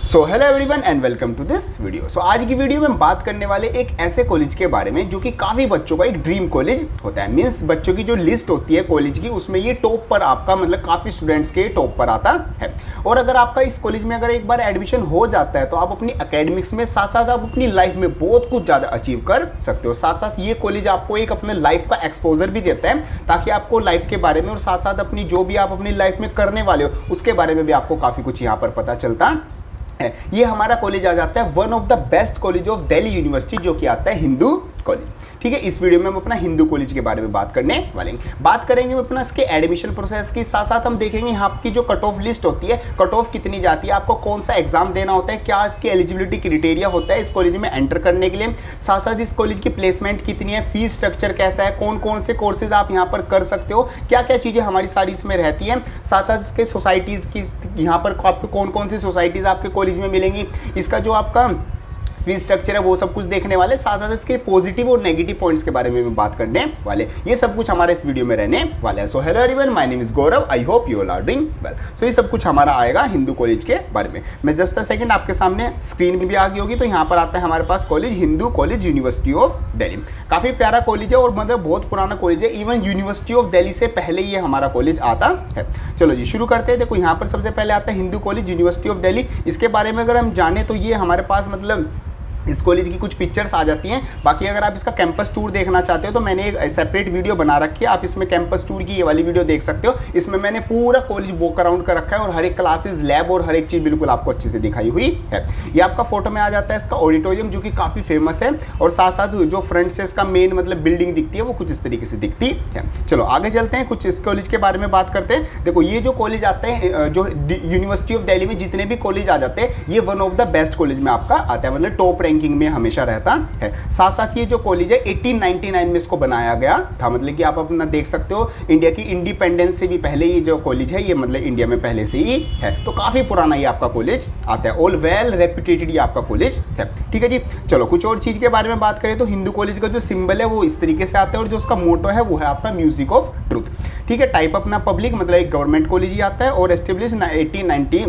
So hello everyone and welcome to this video. So आज की video में हम बात करने वाले एक ऐसे कॉलेज के बारे में जो कि काफ़ी बच्चों का एक ड्रीम कॉलेज होता है। मीन्स बच्चों की जो लिस्ट होती है कॉलेज की, उसमें ये टॉप पर आपका मतलब काफ़ी स्टूडेंट्स के टॉप पर आता है। और अगर आपका इस कॉलेज में अगर एक बार एडमिशन हो जाता है तो आप अपनी अकेडमिक्स में साथ साथ आप अपनी लाइफ में बहुत कुछ ज़्यादा अचीव कर सकते हो। साथ साथ ये कॉलेज आपको एक अपने लाइफ का एक्सपोजर भी देता है ताकि आपको लाइफ के बारे में और साथ साथ अपनी जो भी आप अपनी लाइफ में करने वाले हो उसके बारे में भी आपको काफ़ी कुछ यहाँ पर पता चलता है। ये हमारा कॉलेज आ जाता है one of the best college of Delhi university, जो कि आता है हिंदू कॉलेज। ठीक है, इस वीडियो में हम अपना हिंदू कॉलेज के बारे में बात करने वाले हैं। बात करेंगे हम अपना इसके एडमिशन प्रोसेस की, साथ साथ हम देखेंगे यहाँ की जो कट ऑफ लिस्ट होती है, कट ऑफ कितनी जाती है, आपको कौन सा एग्जाम देना होता है, क्या इसकी एलिजिबिलिटी क्राइटेरिया होता है इस कॉलेज में एंटर करने के लिए, साथ साथ इस कॉलेज की प्लेसमेंट कितनी है, फीस स्ट्रक्चर कैसा है, कौन कौन से कोर्सेज आप यहाँ पर कर सकते हो, क्या क्या चीज़ें हमारी सारी इसमें रहती हैं, साथ साथ इसके सोसाइटीज़ की यहाँ पर आपको कौन कौन सी सोसाइटीज़ आपके कॉलेज में मिलेंगी, इसका जो आपका फीस स्ट्रक्चर है वो सब कुछ देखने वाले, साथ साथ इसके पॉजिटिव और नेगेटिव पॉइंट्स के बारे में भी बात करने वाले। ये सब कुछ हमारे इस वीडियो में रहने वाला है। So hello everyone, my name is Gaurav, I hope you all are doing well. So ये सब कुछ हमारा आएगा हिंदू कॉलेज के बारे में। मैं जस्ट अ सेकंड, आपके सामने स्क्रीन में भी आ गई होगी, तो यहाँ पर आता है हमारे पास college Hindu college university of Delhi. काफ़ी प्यारा कॉलेज है और मतलब बहुत पुराना कॉलेज है। इवन यूनिवर्सिटी ऑफ दिल्ली से पहले ये हमारा कॉलेज आता है। चलो जी शुरू करते हैं। देखो यहाँ पर सबसे पहले आता है Hindu college university of Delhi. इसके बारे में अगर हम जाने तो ये हमारे पास मतलब इस कॉलेज की कुछ पिक्चर्स आ जाती हैं। बाकी अगर आप इसका कैंपस टूर देखना चाहते हो तो मैंने एक सेपरेट वीडियो बना रखी है, आप इसमें कैंपस टूर की ये वाली वीडियो देख सकते हो। इसमें मैंने पूरा कॉलेज वॉक अराउंड कर रखा है और हर एक क्लासेस, लैब और हर एक चीज़ बिल्कुल आपको अच्छे से दिखाई हुई है। ये आपका फोटो में आ जाता है इसका ऑडिटोरियम, जो कि काफ़ी फेमस है, और साथ साथ जो फ्रंट से इसका मेन मतलब बिल्डिंग दिखती है वो कुछ इस तरीके से दिखती है। चलो आगे चलते हैं, कुछ इस कॉलेज के बारे में बात करते हैं। देखो ये जो कॉलेज आते हैं, जो यूनिवर्सिटी ऑफ दिल्ली में जितने भी कॉलेज आ जाते हैं, ये one of the best college में आपका आता है, मतलब टॉप रैंकिंग में हमेशा रहता है। साथ साथ ये जो कॉलेज है 1899 में इसको बनाया गया था, मतलब कि आप अपना देख सकते हो इंडिया की इंडिपेंडेंस से भी पहले ये जो कॉलेज है ये मतलब इंडिया में पहले से ही है, तो काफी पुराना ये आपका कॉलेज आता है। ऑल वेल रेप्यूटेटेड ये आपका कॉलेज है। ठीक है जी, चलो कुछ और चीज के बारे में बात करें तो हिंदू कॉलेज का जो सिंबल है वो इस तरीके से आता है, और जो उसका मोटो है वो है आपका म्यूजिक ऑफ ट्रूथ। ठीक है, टाइप अपना पब्लिक मतलब एक गवर्नमेंट कॉलेज ही आता है, और एस्टेब्लिश 1890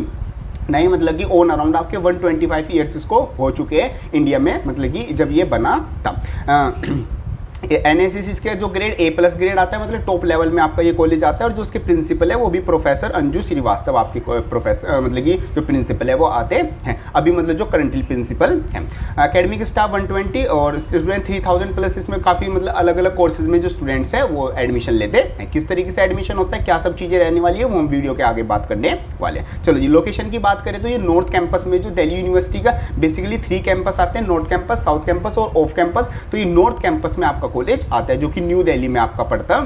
नहीं मतलब कि ऑन अराउंड आपके 125 ईयर्स इसको हो चुके हैं इंडिया में, मतलब कि जब ये बना तब। NACC के जो ग्रेड A+ ग्रेड आता है, मतलब टॉप लेवल में आपका ये कॉलेज आता है, और जो उसके प्रिंसिपल है वो भी प्रोफेसर अंजू श्रीवास्तव आपकी प्रोफेसर मतलब कि जो प्रिंसिपल है वो आते हैं अभी, मतलब जो करंटली प्रिंसिपल हैं। एकेडमिक स्टाफ 120 और स्टूडेंट 3000 प्लस। इसमें काफ़ी मतलब अलग अलग कोर्सेज में जो स्टूडेंट्स हैं वो एडमिशन लेते हैं। किस तरीके से एडमिशन होता है, क्या सब चीज़ें रहने वाली है, वो हम वीडियो के आगे बात करने वाले हैं। चलो जी लोकेशन की बात करें तो ये नॉर्थ कैंपस में जो दिल्ली यूनिवर्सिटी का बेसिकली 3 कैंपस आते हैं, नॉर्थ कैंपस, साउथ कैंपस और ऑफ कैंपस। तो ये नॉर्थ कैंपस में आपका कॉलेज आता है, जो कि न्यू दिल्ली में आपका पड़ता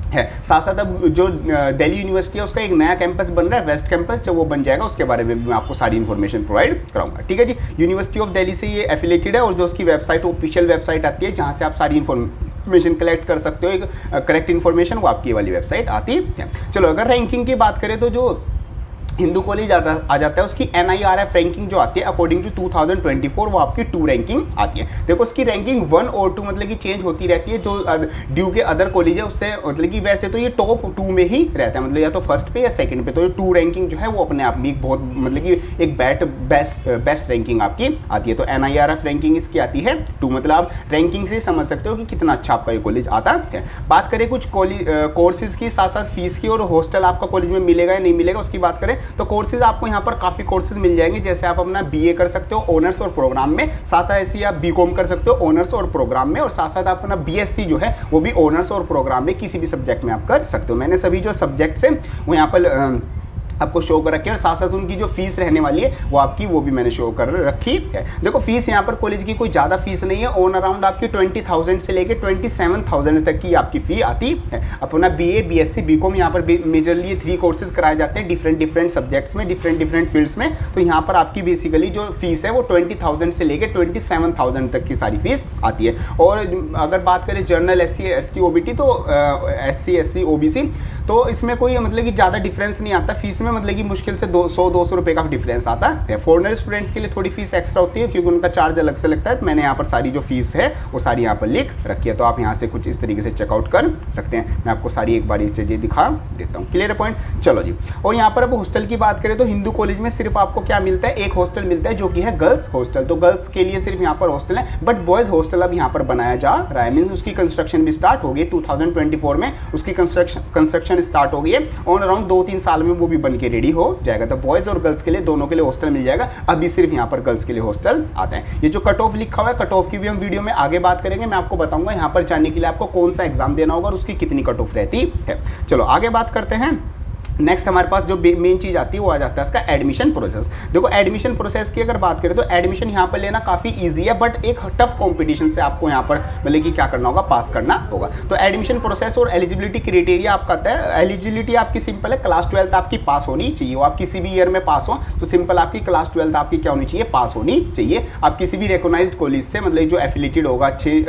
है। साथ साथ अब जो दिल्ली यूनिवर्सिटी है उसका एक नया कैंपस बन रहा है, वेस्ट कैंपस, जब वो बन जाएगा उसके बारे में भी मैं आपको सारी इन्फॉर्मेशन प्रोवाइड कराऊंगा। ठीक है जी, यूनिवर्सिटी ऑफ दिल्ली से ये एफिलेटेड है, और जो उसकी वेबसाइट ऑफिशियल वेबसाइट आती है जहाँ से आप सारी इन्फॉर्मेशन कलेक्ट कर सकते हो, एक करेक्ट इन्फॉर्मेशन, वो आपकी वाली वेबसाइट आती है। चलो अगर रैंकिंग की बात करें तो जो हिंदू कॉलेज आ जाता है उसकी NIRF रैंकिंग जो आती है अकॉर्डिंग टू 2024 वो आपकी 2 रैंकिंग आती है। देखो उसकी रैंकिंग 1 और 2 मतलब कि चेंज होती रहती है, जो ड्यू के अदर कॉलेज है उससे मतलब कि वैसे तो ये टॉप 2 में ही रहता है, मतलब या तो फर्स्ट पे या सेकंड पे। तो ये 2 रैंकिंग जो है वो अपने आप में एक बहुत मतलब कि एक बेस्ट रैंकिंग आपकी आती है। तो NIRF रैंकिंग इसकी आती है 2, मतलब आप रैंकिंग से समझ सकते हो कि कितना अच्छा आपका ये कॉलेज आता है। बात करें कुछ कोर्सेज की, साथ साथ फीस की, और हॉस्टल आपका कॉलेज में मिलेगा या नहीं मिलेगा उसकी बात करें तो कोर्सेज आपको यहाँ पर काफ़ी कोर्सेज मिल जाएंगे। जैसे आप अपना BA कर सकते हो ऑनर्स और प्रोग्राम में, साथ साथ ऐसे ही आप BCom कर सकते हो ऑनर्स और प्रोग्राम में, और साथ साथ आप अपना BSc जो है वो भी ऑनर्स और प्रोग्राम में किसी भी सब्जेक्ट में आप कर सकते हो। मैंने सभी जो सब्जेक्ट्स हैं वो यहाँ पर आपको शो कर रखी है, और साथ साथ उनकी जो फीस रहने वाली है वो भी मैंने शो कर रखी है। देखो फीस यहाँ पर कॉलेज की कोई ज़्यादा फीस नहीं है, ऑन अराउंड आपकी 20,000 से लेकर 27,000 तक की आपकी फ़ी आती है। अपना BA BSc BCom यहाँ पर मेजरली 3 कोर्सेज कराए जाते हैं डिफरेंट सब्जेक्ट्स में, डिफरेंट फील्ड्स में। तो यहाँ पर आपकी बेसिकली जो फीस है वो 20,000 से लेकर 27,000 तक की सारी फीस आती है। और अगर बात करें जनरल SC ST OBT तो SC SC OBC तो इसमें कोई मतलब कि ज़्यादा डिफरेंस नहीं आता फीस में, में मतलब कि मुश्किल से 100-200 रुपये का डिफरेंस आता है। फॉरेनर स्टूडेंट्स के लिए थोड़ी फीस एक्स्ट्रा होती है क्योंकि उनका चार्ज अलग से लगता है। तो मैंने यहाँ पर सारी जो फीस है वो सारी यहाँ पर लिख रखी है, तो आप यहाँ से कुछ इस तरीके से चेकआउट कर सकते हैं। मैं आपको सारी एक बार ये चीज़ें दिखा देता हूँ। Clear point? चलो जी। और यहाँ पर अब हॉस्टल की बात करें तो हिंदू कॉलेज में सिर्फ आपको क्या मिलता है, एक हॉस्टल मिलता है जो कि है गर्ल्स हॉस्टल। तो गर्ल्स के लिए सिर्फ यहाँ पर हॉस्टल है, बट बॉयज हॉस्टल अब यहाँ पर बनाया जा रहा है। मीन्स उसकी कंस्ट्रक्शन भी स्टार्ट हो गई 2024 में, उसकी कंस्ट्रक्शन स्टार्ट हो गई है और अराउंड 2-3 साल में वो भी बन के रेडी हो जाएगा। तो बॉयज और गर्ल्स के लिए दोनों के लिए हॉस्टल मिल जाएगा। अभी सिर्फ यहाँ पर गर्ल्स के लिए हॉस्टल आता है। ये जो कट ऑफ लिखा हुआ है, कट ऑफ की भी हम वीडियो में आगे बात करेंगे। मैं आपको बताऊंगा यहाँ पर जाने के लिए आपको कौन सा एग्जाम देना होगा और उसकी कितनी कट ऑफ रहती है। चलो आगे बात करते हैं। नेक्स्ट हमारे पास जो मेन चीज़ आती है वो आ जाता है इसका एडमिशन प्रोसेस। देखो एडमिशन प्रोसेस की अगर बात करें तो एडमिशन यहाँ पर लेना काफ़ी इजी है, बट एक टफ कंपटीशन से आपको यहाँ पर मतलब कि क्या करना होगा, पास करना होगा। तो एडमिशन प्रोसेस और एलिजिबिलिटी क्राइटेरिया आपका आता है। एलिजिबिलिटी आपकी सिंपल है, क्लास 12 आपकी पास होनी चाहिए। वो आप किसी भी ईयर में पास हो तो सिंपल आपकी क्लास 12 आपकी क्या होनी चाहिए, पास होनी चाहिए। आप किसी भी रिकॉग्नाइज्ड कॉलेज से मतलब जो एफिलेटेड होगा अच्छे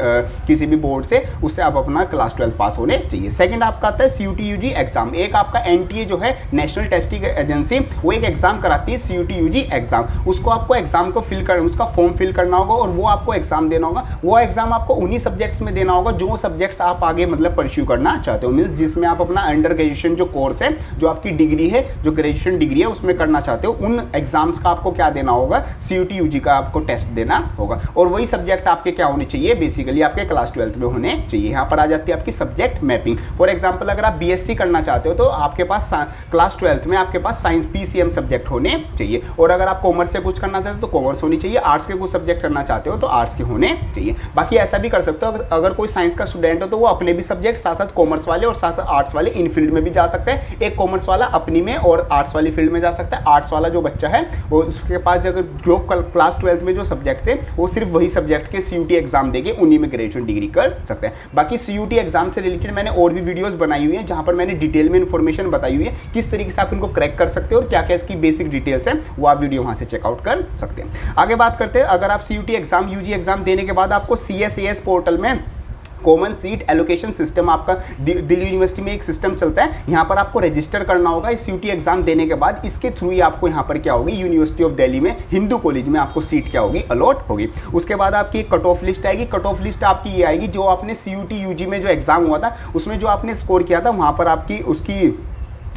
किसी भी बोर्ड से, उससे आप अपना क्लास 12 पास होने चाहिए। सेकंड आपका आता है CUT UG एग्जाम। एक आपका NTA जो है नेशनल टेस्टिंग एजेंसी, वो एक एग्जाम कराती है CUT UG एग्जाम। उसको आपको एग्जाम को फिल कर उसका फॉर्म फिल करना होगा और वो आपको एग्जाम देना होगा। वो एग्जाम आपको उन्हीं सब्जेक्ट्स में देना होगा जो सब्जेक्ट्स आप आगे मतलब परस्यू करना चाहते हो। मीन्स जिसमें आप अपना अंडर ग्रेजुएशन जो कोर्स है, जो आपकी डिग्री है, जो ग्रेजुएशन डिग्री है उसमें करना चाहते हो, उन एग्जाम्स का आपको क्या देना होगा, CUT UG का आपको टेस्ट देना होगा। और वही सब्जेक्ट आपके क्या होने चाहिए, बेसिकली आपके क्लास 12 में होने चाहिए। यहाँ पर आ जाती है आपकी सब्जेक्ट मैपिंग। फॉर एग्जाम्पल अगर आप BSc करना चाहते हो तो आपके पास क्लास 12 में आपके पास साइंस PCM सब्जेक्ट होने चाहिए। और अगर आप कॉमर्स से कुछ करना चाहते हो तो कॉमर्स होनी चाहिए। आर्ट्स के कुछ सब्जेक्ट करना चाहते हो तो आर्ट्स के होने चाहिए। बाकी ऐसा भी कर सकते हो, अगर कोई साइंस का स्टूडेंट हो तो वो अपने भी सब्जेक्ट साथ साथ कॉमर्स वाले और साथ साथ आर्ट्स वाले इन फील्ड में भी जा सकते हैं। एक कॉमर्स वाला अपनी में और आर्ट्स वाली फील्ड में जा सकता है। आर्ट्स वाला जो बच्चा है वो उसके पास अगर जो क्लास 12 में जो सब्जेक्ट थे वो सिर्फ वही सब्जेक्ट के CUT एग्जाम देके उन्हीं में ग्रेजुएशन डिग्री कर सकते हैं। बाकी CUT एग्जाम से रिलेटेड मैंने और भी वीडियोस बनाई हुई है जहां पर मैंने डिटेल में इन्फॉर्मेशन बताई हुई है किस तरीके से आप इनको क्रैक कर सकते हो और क्या क्या इसकी बेसिक डिटेल्स हैं, वो आप वीडियो वहां से चेकआउट कर सकते हैं। आगे बात करते हैं, अगर आप CUT एग्जाम UG एग्जाम देने के बाद आपको CSAS पोर्टल में कॉमन सीट एलोकेशन सिस्टम आपका दिल्ली यूनिवर्सिटी में एक सिस्टम चलता है, यहाँ पर आपको रजिस्टर करना होगा इस CUT एग्जाम देने के बाद। इसके थ्रू ही आपको यहाँ पर क्या होगी, यूनिवर्सिटी ऑफ दिल्ली में हिंदू कॉलेज में आपको सीट क्या होगी, अलॉट होगी। उसके बाद आपकी एक कट ऑफ लिस्ट आएगी। कट ऑफ लिस्ट आपकी ये आएगी जो आपने CUT UG में जो एग्जाम हुआ था उसमें जो आपने स्कोर किया था वहाँ पर आपकी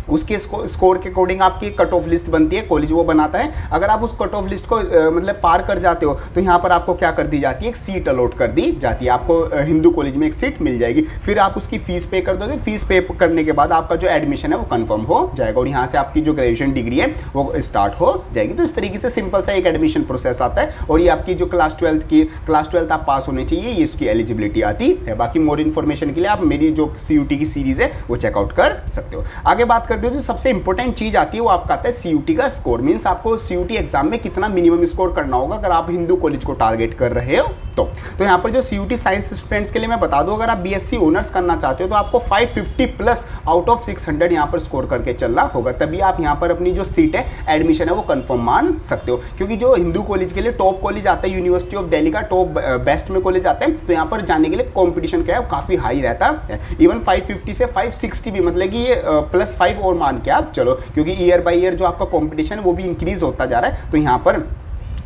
उसके स्कोर के अकॉर्डिंग आपकी कट ऑफ लिस्ट बनती है, कॉलेज वो बनाता है। अगर आप उस कट ऑफ लिस्ट को मतलब पार कर जाते हो तो यहाँ पर आपको क्या कर दी जाती है, एक सीट अलॉट कर दी जाती है। आपको हिंदू कॉलेज में एक सीट मिल जाएगी। फिर आप उसकी फीस पे कर दोगे। फीस पे करने के बाद आपका जो एडमिशन है वो कंफर्म हो जाएगा और यहाँ से आपकी जो ग्रेजुएशन डिग्री है वो स्टार्ट हो जाएगी। तो इस तरीके से सिंपल सा एक एडमिशन प्रोसेस आता है और ये आपकी जो क्लास 12 आप पास होने चाहिए, ये इसकी एलिजिबिलिटी आती है। बाकी मोर इन्फॉर्मेशन के लिए आप मेरी जो CUT की सीरीज है वो चेकआउट कर सकते हो। आगे बात करते हो जो सबसे इंपॉर्टेंट चीज आती है वो आपका आता है CUT का स्कोर। मींस आपको CUT एग्जाम में कितना मिनिमम स्कोर करना होगा अगर आप हिंदू कॉलेज को टारगेट कर रहे हो तो यहाँ पर जो CUT साइंस स्टूडेंट्स के लिए मैं बता दूं, अगर आप BSc ऑनर्स करना चाहते हो तो आपको 550 प्लस आउट ऑफ 600 यहाँ पर स्कोर करके चलना होगा, तभी आप यहाँ पर अपनी जो सीट है, एडमिशन है वो कंफर्म मान सकते हो। क्योंकि जो हिंदू कॉलेज के लिए टॉप कॉलेज आता है, यूनिवर्सिटी ऑफ दिल्ली का टॉप बेस्ट में कॉलेज आता है, तो यहाँ पर जाने के लिए कॉम्पिटिशन क्या है काफी हाई रहता है। इवन 550 से 560 भी मतलब कि ये +5 और मान के आप चलो, क्योंकि ईयर बाई ईयर जो आपका कॉम्पिटिशन है वो भी इंक्रीज होता जा रहा है। तो यहाँ पर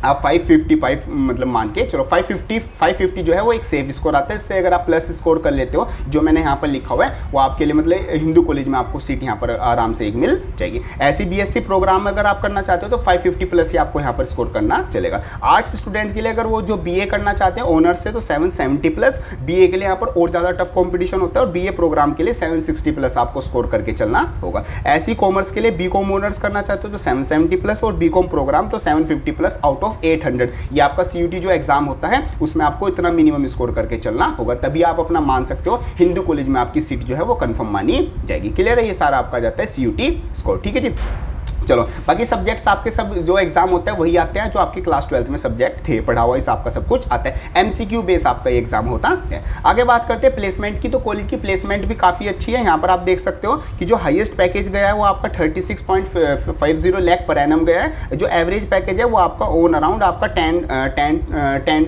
आप 555 मतलब मान के चलो 550 जो है वो एक सेफ स्कोर आता है। इससे अगर आप प्लस स्कोर कर लेते हो जो मैंने यहाँ पर लिखा हुआ है वो आपके लिए मतलब हिंदू कॉलेज में आपको सीट यहाँ पर आराम से एक मिल जाएगी। ऐसी BSc प्रोग्राम में अगर आप करना चाहते हो तो 550 प्लस ही आपको यहाँ पर स्कोर करना चलेगा। आर्ट्स स्टूडेंट्स के लिए अगर वो जो BA करना चाहते हैं ऑनर्स से तो 770 प्लस, BA के लिए यहाँ पर और ज़्यादा टफ कॉम्पिटिशन होता है और BA प्रोग्राम के लिए 760 प्लस आपको स्कोर करके चलना होगा। ऐसी कॉमर्स के लिए BCom ऑनर्स करना चाहते हो तो 770 प्लस और BCom प्रोग्राम तो 750 प्लस आउट ऑफ 800। ये आपका CUT जो एग्जाम होता है उसमें आपको इतना मिनिमम स्कोर करके चलना होगा, तभी आप अपना मान सकते हो हिंदू कॉलेज में आपकी सीट जो है वो कंफर्म मानी जाएगी। क्लियर है? ये सारा आपका जाता है CUT स्कोर। ठीक है जी। चलो बाकी सब्जेक्ट्स आपके सब जो एग्जाम होता है वही आते हैं जो आपके क्लास 12 में सब्जेक्ट थे, पढ़ा हुआ इस आपका सब कुछ आता है। MCQ बेस आपका ये एग्जाम होता है। आगे बात करते हैं प्लेसमेंट की, तो कॉलेज की प्लेसमेंट भी काफ़ी अच्छी है। यहाँ पर आप देख सकते हो कि जो हाईएस्ट पैकेज गया है वो आपका 36.50 लाख पर एनम गया है। जो एवरेज पैकेज है वो आपका ऑन अराउंड आपका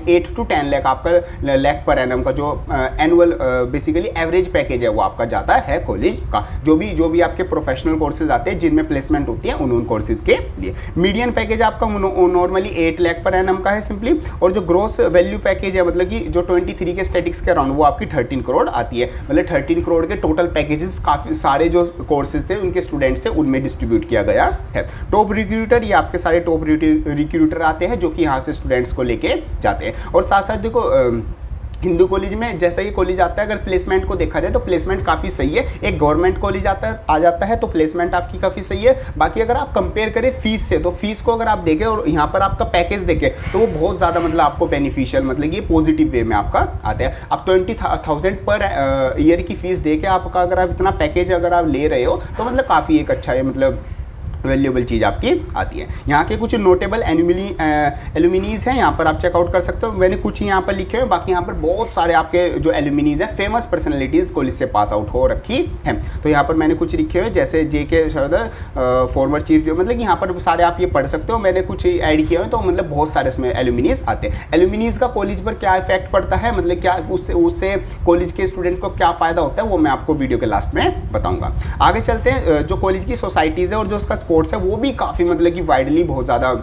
8 to 10 लाख आपका लाख पर एनम का जो एनुअल बेसिकली एवरेज पैकेज है वो आपका जाता है कॉलेज का। जो भी आपके प्रोफेशनल कोर्सेज आते हैं जिनमें प्लेसमेंट होती है उन कोर्सेज के लिए। मीडियन पैकेज आपका नॉर्मली 8 लाख पर एनम का है सिंपली, और जो ग्रोस वैल्यू पैकेज है मतलब कि जो 23 के स्टैटिक्स के अराउंड वो आपकी 13 करोड़ आती है। मतलब 13 करोड़ के टोटल पैकेजेस काफ़ी सारे जो कोर्सेज थे उनके स्टूडेंट्स थे उनमें डिस्ट्रीब्यूट किया गया है। टॉप रिक्रूटर, ये आपके सारे टॉप रिक्रूटर आते हैं जो कि यहाँ से स्टूडेंट्स को लेके जाते हैं। और साथ साथ देखो हिंदू कॉलेज में जैसा ये कॉलेज आता है, अगर प्लेसमेंट को देखा जाए तो प्लेसमेंट काफ़ी सही है। एक गवर्नमेंट कॉलेज आ जाता है तो प्लेसमेंट आपकी काफ़ी सही है। बाकी अगर आप कंपेयर करें फीस से, तो फीस को अगर आप देखें और यहाँ पर आपका पैकेज देखें तो वो बहुत ज़्यादा मतलब आपको बेनिफिशियल, मतलब ये पॉजिटिव वे में आपका आता है। आप 20,000 पर ईयर की फीस दे के आपका अगर आप इतना पैकेज अगर आप ले रहे हो तो मतलब काफ़ी एक अच्छा है, मतलब वैल्यूएबल चीज़ आपकी आती है। यहाँ के कुछ नोटेबल एल्यूमिनीज हैं, यहाँ पर आप चेकआउट कर सकते हो। मैंने कुछ ही यहाँ पर लिखे हुए, बाकी यहाँ पर बहुत सारे आपके जो एल्यूमिनीज हैं फेमस पर्सनैलिटीज़ कॉलेज से पास आउट हो रखी हैं। तो यहाँ पर मैंने कुछ लिखे हुए जैसे JK शरद, फॉर्मर चीफ, जो मतलब कि यहाँ पर सारे आप ये पढ़ सकते हो। मैंने कुछ ऐड किए हुए तो मतलब बहुत सारे इसमें एल्यूमिनीज आते हैं। एल्यूमिनीज का कॉलेज पर क्या इफेक्ट पड़ता है, मतलब क्या उससे कॉलेज के स्टूडेंट्स को क्या फ़ायदा होता है, वो मैं आपको वीडियो के लास्ट में बताऊँगा। आगे चलते हैं, जो कॉलेज की सोसाइटीज़ है और जो उसका स्पोर्ट्स है वो भी काफ़ी मतलब कि वाइडली बहुत ज़्यादा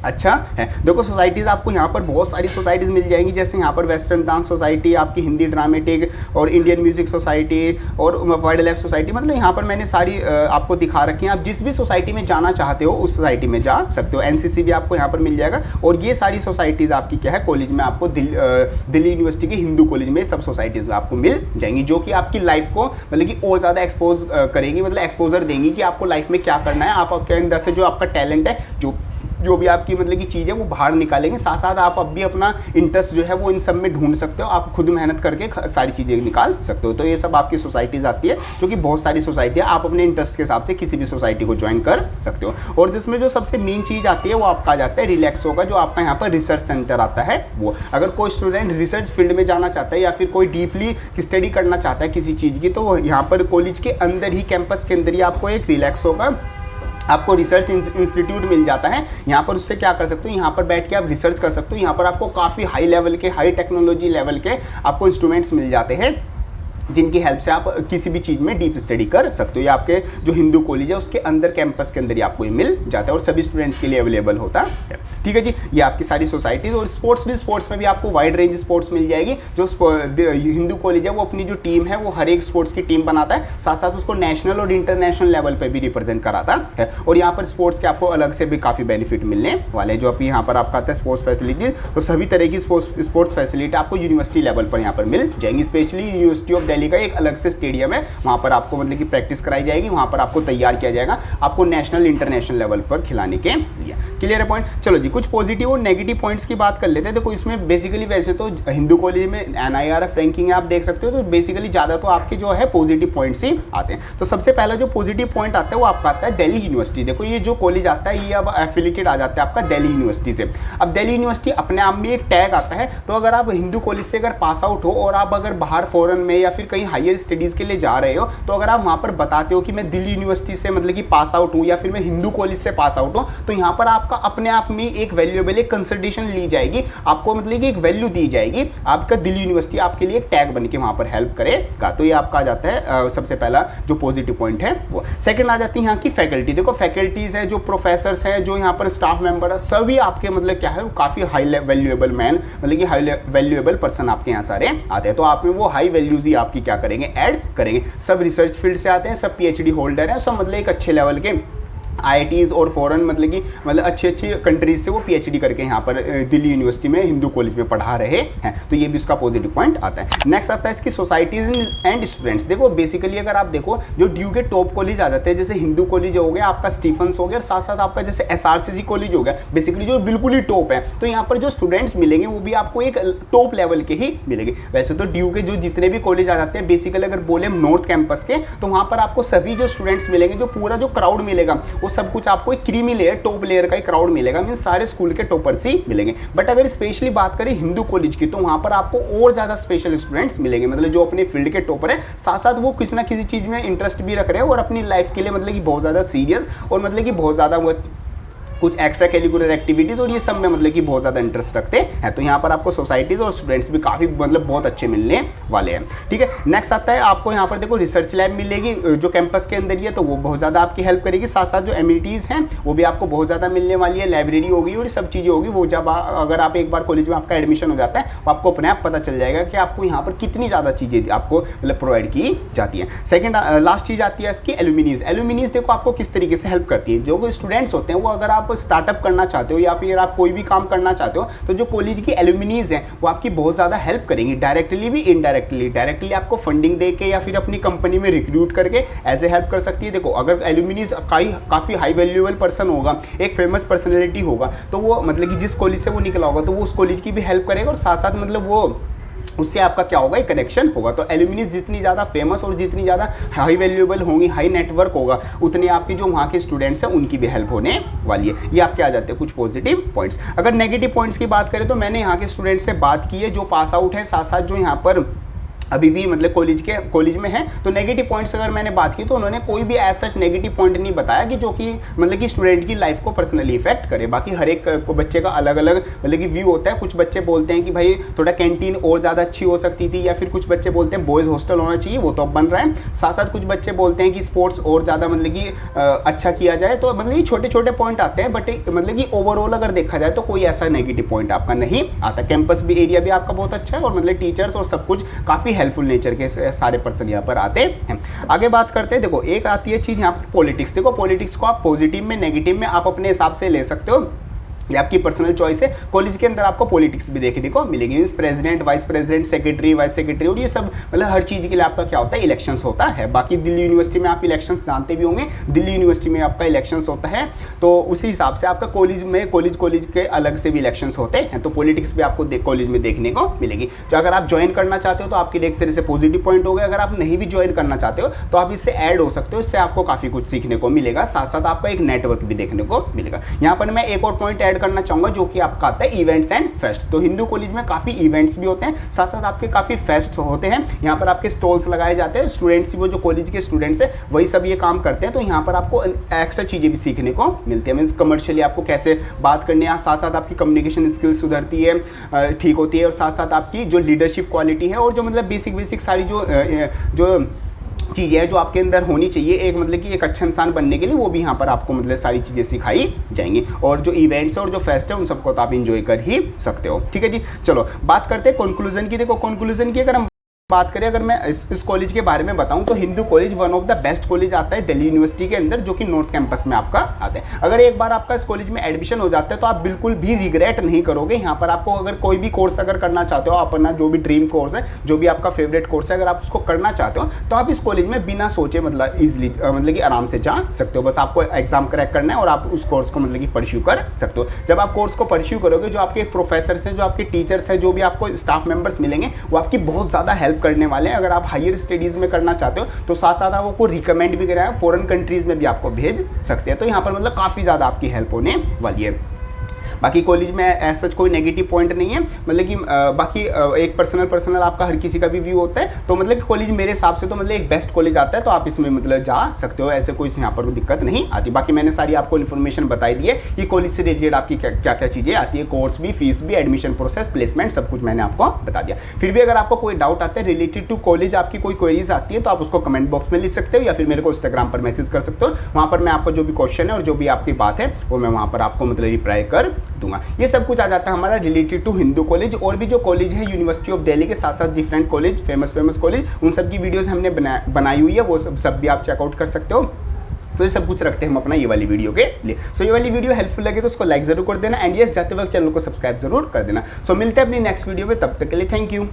अच्छा है। देखो सोसाइटीज़ आपको यहाँ पर बहुत सारी सोसाइटीज़ मिल जाएंगी, जैसे यहाँ पर वेस्टर्न डांस सोसाइटी, आपकी हिंदी ड्रामेटिक और इंडियन म्यूजिक सोसाइटी और वाइल्ड लाइफ सोसाइटी, मतलब यहाँ पर मैंने सारी आपको दिखा रखी हैं। आप जिस भी सोसाइटी में जाना चाहते हो उस सोसाइटी में जा सकते हो। NCC भी आपको यहाँ पर मिल जाएगा। और ये सारी सोसाइटीज़ आपकी क्या है कॉलेज में आपको दिल्ली यूनिवर्सिटी के हिंदू कॉलेज में सब सोसाइटीज़ में आपको मिल जाएंगी, जो कि आपकी लाइफ को मतलब कि और ज़्यादा एक्सपोज करेंगी, मतलब एक्सपोजर देंगी कि आपको लाइफ में क्या करना है। आपके अंदर से जो आपका टैलेंट है, जो भी आपकी मतलब की चीज़ है वो बाहर निकालेंगे। साथ साथ आप अब भी अपना इंटरेस्ट जो है वो इन सब में ढूंढ सकते हो। आप खुद मेहनत करके सारी चीज़ें निकाल सकते हो। तो ये सब आपकी सोसाइटीज़ आती है, जो कि बहुत सारी सोसाइटियाँ, आप अपने इंटरेस्ट के हिसाब से किसी भी सोसाइटी को ज्वाइन कर सकते हो। और जिसमें जो सबसे मेन चीज़ आती है वो आपका आ जाता है रिलैक्सो का, जो आपका यहाँ पर रिसर्च सेंटर आता है। वो अगर कोई स्टूडेंट रिसर्च फील्ड में जाना चाहता है या फिर कोई डीपली स्टडी करना चाहता है किसी चीज़ की, तो यहाँ पर कॉलेज के अंदर ही, कैंपस के अंदर ही आपको एक रिलैक्सो का आपको रिसर्च इंस्टीट्यूट मिल जाता है। यहाँ पर उससे क्या कर सकते हो, यहाँ पर बैठ के आप रिसर्च कर सकते हो। यहाँ पर आपको काफ़ी हाई लेवल के, हाई टेक्नोलॉजी लेवल के आपको इंस्ट्रूमेंट्स मिल जाते हैं, जिनकी हेल्प से आप किसी भी चीज़ में डीप स्टडी कर सकते हो। ये आपके जो हिंदू कॉलेज है उसके अंदर कैंपस के अंदर ही आपको ये मिल जाता है और सभी स्टूडेंट्स के लिए अवेलेबल होता है। ठीक है जी, ये आपकी सारी सोसाइटीज़। और स्पोर्ट्स में भी आपको वाइड रेंज स्पोर्ट्स मिल जाएगी। जो हिंदू कॉलेज है वो अपनी जो टीम है वो हर एक स्पोर्ट्स की टीम बनाता है, साथ साथ उसको नेशनल और इंटरनेशनल लेवल पर भी रिप्रेजेंट कराता है। और यहाँ पर स्पोर्ट्स के आपको अलग से भी काफ़ी बेनिफिट मिलने वाले हैं। जो अभी यहाँ पर आपका आता है स्पोर्ट्स फैसिलिटीज़, तो सभी तरह की स्पोर्ट्स फैसिलिटी आपको यूनिवर्सिटी लेवल पर यहाँ पर मिल जाएंगी। स्पेशली यूनिवर्सिटी ऑफ दिल्ली का एक अलग से स्टेडियम है, वहाँ पर आपको मतलब कि प्रैक्टिस कराई जाएगी, वहाँ पर आपको तैयार किया जाएगा आपको नेशनल इंटरनेशनल लेवल पर खिलाने के लिए। क्लियर है पॉइंट। चलो जी, कुछ पॉजिटिव और नेगेटिव पॉइंट्स की बात कर लेते हैं। देखो इसमें बेसिकली वैसे तो हिंदू कॉलेज में NIRF रैंकिंग है, आप देख सकते हो, तो बेसिकली ज़्यादा तो आपके जो है पॉजिटिव पॉइंट्स ही आते हैं। तो सबसे पहला जो पॉजिटिव पॉइंट आता है वो आपका आता है दिल्ली यूनिवर्सिटी। देखो ये जो कॉलेज आता है ये अब एफिलेटेड आ जाता है आपका दिल्ली यूनिवर्सिटी से। अब दिल्ली यूनिवर्सिटी अपने आप में एक टैग आता है, तो अगर आप हिंदू कॉलेज से अगर पास आउट हो और आप अगर बाहर फॉरेन में या फिर कहीं हायर स्टडीज़ के लिए जा रहे हो, तो अगर आप वहाँ पर बताते हो कि मैं दिल्ली यूनिवर्सिटी से मतलब कि पास आउट हूँ या फिर मैं हिंदू कॉलेज से पास आउट हूँ, तो यहाँ पर आपका अपने आप में एक वैल्यूएबल एक कंसल्टेशन ली जाएगी, आपको मतलब कि एक वैल्यू दी जाएगी। आपका दिल्ली यूनिवर्सिटी आपके लिए एक टैग बन के वहाँ पर हेल्प करेगा। तो ये आपका आ जाता है सबसे पहला जो पॉजिटिव पॉइंट है वो। सेकंड आ जाती है यहाँ की फैकल्टी। देखो फैकल्टीज़ है, जो प्रोफेसर्स हैं, जो यहाँ पर स्टाफ मेंबर है, सभी आपके मतलब क्या है काफ़ी हाई वैल्यूएबल मैन, मतलब कि हाई वैल्यूएबल पर्सन आपके यहाँ सारे आते हैं। तो आप में वो हाई वैल्यूज ही आपकी क्या करेंगे, ऐड करेंगे। सब रिसर्च फील्ड से आते हैं, सब PhD होल्डर हैं, सब मतलब एक अच्छे लेवल के IITs और फॉरेन मतलब अच्छी कंट्रीज से वो PhD करके यहाँ पर दिल्ली यूनिवर्सिटी में हिंदू कॉलेज में पढ़ा रहे हैं। तो ये भी उसका पॉजिटिव पॉइंट आता है। नेक्स्ट आता है इसकी सोसाइटीज एंड स्टूडेंट्स। देखो बेसिकली अगर आप देखो जो ड्यू के टॉप कॉलेज आ जाते हैं, जैसे हिंदू कॉलेज हो गया, आपका स्टीफन्स हो गया, और साथ साथ आपका जैसे SRCC कॉलेज हो गया, बेसिकली जो बिल्कुल ही टॉप है। तो यहाँ पर जो स्टूडेंट्स मिलेंगे वो भी आपको एक टॉप लेवल के ही मिलेंगे। वैसे तो ड्यू के जो जितने भी कॉलेज आ जाते हैं, बेसिकली अगर बोले नॉर्थ कैंपस के, तो वहाँ पर आपको सभी जो स्टूडेंट्स मिलेंगे, जो पूरा जो क्राउड मिलेगा वो सब कुछ आपको एक क्रीमी लेयर, टॉप लेयर का एक क्राउड मिलेगा, मीन सारे स्कूल के टॉपर्स ही मिलेंगे। बट अगर स्पेशली बात करें हिंदू कॉलेज की, तो वहां पर आपको और ज्यादा स्पेशल स्टूडेंट्स मिलेंगे, मतलब जो अपने फील्ड के टॉपर है, साथ साथ वो किसी ना किसी चीज में इंटरेस्ट भी रख रहे हैं और अपनी लाइफ के लिए मतलब कि बहुत ज्यादा सीरियस और मतलब कि बहुत ज्यादा कुछ एक्स्ट्रा करिकुलर एक्टिविटीज़ और ये सब में मतलब कि बहुत ज़्यादा इंटरेस्ट रखते हैं। तो यहाँ पर आपको सोसाइटीज़ और स्टूडेंट्स भी काफ़ी मतलब बहुत अच्छे मिलने वाले हैं। ठीक है, नेक्स्ट आता है आपको यहाँ पर देखो रिसर्च लैब मिलेगी जो कैंपस के अंदर ही है, तो वो बहुत ज़्यादा आपकी हेल्प करेगी। साथ साथ जो एमिनिटीज़ हैं वो भी आपको बहुत ज़्यादा मिलने वाली है, लाइब्रेरी होगी और सब चीज़ें होगी। वो जब अगर आप एक बार कॉलेज में आपका एडमिशन हो जाता है तो आपको अपने आप पता चल जाएगा कि आपको यहाँ पर कितनी ज़्यादा चीज़ें आपको मतलब प्रोवाइड की जाती हैं। सेकंड लास्ट चीज़ आती है इसकी एल्यूमिनीज़ देखो आपको किस तरीके से हेल्प करती है। जो स्टूडेंट्स होते हैं वो अगर आप स्टार्टअप करना चाहते हो या फिर आप कोई भी काम करना चाहते हो तो जो कॉलेज की एल्यूमिनीज़ हैं वो आपकी बहुत ज़्यादा हेल्प करेंगी, डायरेक्टली भी डायरेक्टली आपको फंडिंग दे के या फिर अपनी कंपनी में रिक्रूट करके ऐसे हेल्प कर सकती है। देखो अगर एल्यूमिनीज़ काफ़ी हाई वैल्यूएबल पर्सन होगा, एक फेमस पर्सनैलिटी होगा, तो वो मतलब कि जिस कॉलेज से वो निकला होगा तो वो उस कॉलेज की भी हेल्प करेगा और साथ साथ मतलब वो उससे आपका क्या होगा, एक कनेक्शन होगा। तो एल्यूमिनीज जितनी ज़्यादा फेमस और जितनी ज़्यादा हाई वैल्यूएबल होंगी, हाई नेटवर्क होगा, उतने आपके जो वहाँ के स्टूडेंट्स हैं उनकी भी हेल्प होने वाली है। ये आपके आ जाते हैं कुछ पॉजिटिव पॉइंट्स। अगर नेगेटिव पॉइंट्स की बात करें तो मैंने यहाँ के स्टूडेंट्स से बात की है जो पास आउट है, साथ साथ जो यहाँ पर अभी भी मतलब कॉलेज में है। तो नेगेटिव पॉइंट्स अगर मैंने बात की तो उन्होंने कोई भी ऐसा नेगेटिव पॉइंट नहीं बताया कि जो कि मतलब कि स्टूडेंट की लाइफ को पर्सनली इफेक्ट करे। बाकी हर एक बच्चे का अलग अलग मतलब कि व्यू होता है। कुछ बच्चे बोलते हैं कि भाई थोड़ा कैंटीन और ज़्यादा अच्छी हो सकती थी, या फिर कुछ बच्चे बोलते हैं बॉयज़ हॉस्टल होना चाहिए, वो तो अब बन रहा है। साथ साथ कुछ बच्चे बोलते हैं कि स्पोर्ट्स और ज़्यादा मतलब कि अच्छा किया जाए। तो मतलब ये छोटे छोटे पॉइंट आते हैं, बट मतलब कि ओवरऑल अगर देखा जाए तो कोई ऐसा नेगेटिव पॉइंट आपका नहीं आता। कैंपस भी एरिया भी आपका बहुत अच्छा है और मतलब टीचर्स और सब कुछ काफ़ी हेल्पफुल नेचर के सारे पर्सन यहाँ पर आते हैं। आगे बात करते हैं, देखो एक आती है चीज़ यहाँ पर पॉलिटिक्स। देखो पॉलिटिक्स को आप पॉजिटिव में नेगेटिव में आप अपने हिसाब से ले सकते हो, ये आपकी पर्सनल चॉइस है। कॉलेज के अंदर आपको पॉलिटिक्स भी देखने को मिलेगी, means president, vice president, secretary, vice secretary और ये सब मतलब हर चीज़ के लिए आपका क्या होता है, इलेक्शंस होता है। बाकी दिल्ली यूनिवर्सिटी में आप इलेक्शंस जानते भी होंगे, दिल्ली यूनिवर्सिटी में आपका इलेक्शंस होता है। तो उसी हिसाब से आपका कॉलेज में कॉलेज के अलग से भी इलेक्शंस होते हैं। तो पॉलिटिक्स भी आपको कॉलेज में देखने को मिलेगी। तो अगर आप ज्वाइन करना चाहते हो तो आपके लिए एक तरह से पॉजिटिव पॉइंट हो गया। अगर आप नहीं भी ज्वाइन करना चाहते हो तो आप इससे ऐड हो सकते हो, इससे आपको काफ़ी कुछ सीखने को मिलेगा। साथ साथ आपका एक नेटवर्क भी देखने को मिलेगा। यहाँ पर मैं एक और पॉइंट ऐड करना चाहूँगा जो कि आपका आता है इवेंट्स एंड फेस्ट। तो हिंदू कॉलेज में काफ़ी इवेंट्स भी होते हैं, साथ साथ आपके काफ़ी फेस्ट होते हैं। यहाँ पर आपके स्टॉल्स लगाए जाते हैं। स्टूडेंट्स वो जो कॉलेज के स्टूडेंट्स हैं वही सब ये काम करते हैं। तो यहाँ पर आपको एक्स्ट्रा चीज़ें भी सीखने को मिलती है, मीन्स कमर्शियली आपको कैसे बात करनी है, साथ साथ आपकी कम्युनिकेशन स्किल्स सुधरती है, ठीक होती है, और साथ साथ आपकी जो लीडरशिप क्वालिटी है और जो मतलब बेसिक सारी जो चीज़ें हैं जो आपके अंदर होनी चाहिए एक मतलब कि एक अच्छा इंसान बनने के लिए, वो भी यहाँ पर आपको मतलब सारी चीज़ें सिखाई जाएंगी। और जो इवेंट्स और जो फेस्ट है उन सबको तो आप इंजॉय कर ही सकते हो। ठीक है जी, चलो बात करते हैं कंक्लूजन की। देखो कंक्लूजन की अगर हम बात करें, अगर मैं इस कॉलेज के बारे में बताऊं तो Hindu college one of the best college आता है दिल्ली यूनिवर्सिटी के अंदर, जो कि नॉर्थ कैंपस में आपका आता है। अगर एक बार आपका इस कॉलेज में एडमिशन हो जाता है तो आप बिल्कुल भी रिग्रेट नहीं करोगे। यहाँ पर आपको अगर कोई भी कोर्स अगर करना चाहते हो, अपना जो भी ड्रीम कोर्स है, जो भी आपका फेवरेट कोर्स है, अगर आप उसको करना चाहते हो तो आप इस कॉलेज में बिना सोचे मतलब ईजिली मतलब कि आराम से जा सकते हो। बस आपको एग्जाम क्रैक करना है और आप उस कोर्स को मतलब कि परस्यू कर सकते हो। जब आप कोर्स को परस्यू करोगे, जो आपके प्रोफेसर्स हैं, जो आपके टीचर्स हैं, जो भी आपको स्टाफ मेंबर्स मिलेंगे, वो आपकी बहुत ज़्यादा हेल्प करने वाले हैं। अगर आप हायर स्टडीज़ में करना चाहते हो तो साथ साथ आप आपको रिकमेंड भी कराया, फॉरेन कंट्रीज़ में भी आपको भेज सकते हैं। तो यहाँ पर मतलब काफ़ी ज़्यादा आपकी हेल्प होने वाली है। बाकी कॉलेज में ऐसा कोई नेगेटिव पॉइंट नहीं है, मतलब कि बाकी एक पर्सनल आपका हर किसी का भी व्यू होता है। तो मतलब कि कॉलेज मेरे हिसाब से तो मतलब एक बेस्ट कॉलेज आता है, तो आप इसमें मतलब जा सकते हो, ऐसे कोई यहाँ पर दिक्कत नहीं आती। बाकी मैंने सारी आपको इन्फॉर्मेशन बताई दी है कि कॉलेज से रिलेटेड आपकी क्या क्या चीज़ें आती है, कोर्स भी, फीस भी, एडमिशन प्रोसेस, प्लेसमेंट, सब कुछ मैंने आपको बता दिया। फिर भी अगर आपको कोई डाउट आता है रिलेटेड टू कॉलेज, आपकी कोई क्वेरीज आती है तो आप उसको कमेंट बॉक्स में लिख सकते हो या फिर मेरे को इंस्टाग्राम पर मैसेज कर सकते हो। वहाँ पर मैं आपको जो भी क्वेश्चन है और जो भी आपकी बात है वो मैं वहाँ पर आपको मतलब रिप्लाई कर दूंगा। ये सब कुछ आ जाता है हमारा रिलेटेड टू हिंदू कॉलेज। और भी जो कॉलेज है यूनिवर्सिटी ऑफ दिल्ली के साथ साथ डिफरेंट कॉलेज, फेमस कॉलेज, उन सब की वीडियोस हमने बनाई हुई है, वो सब भी आप चेकआउट कर सकते हो। तो ये सब कुछ रखते हैं हम अपना ये वाली वीडियो के लिए। सो ये वाली वीडियो हेल्पफुल लगे तो उसको लाइक जरूर कर देना, एंड यस जाते वक्त चैनल को सब्सक्राइब जरूर कर देना। सो मिलते हैं अपनी नेक्स्ट वीडियो में, तब तक के लिए थैंक यू।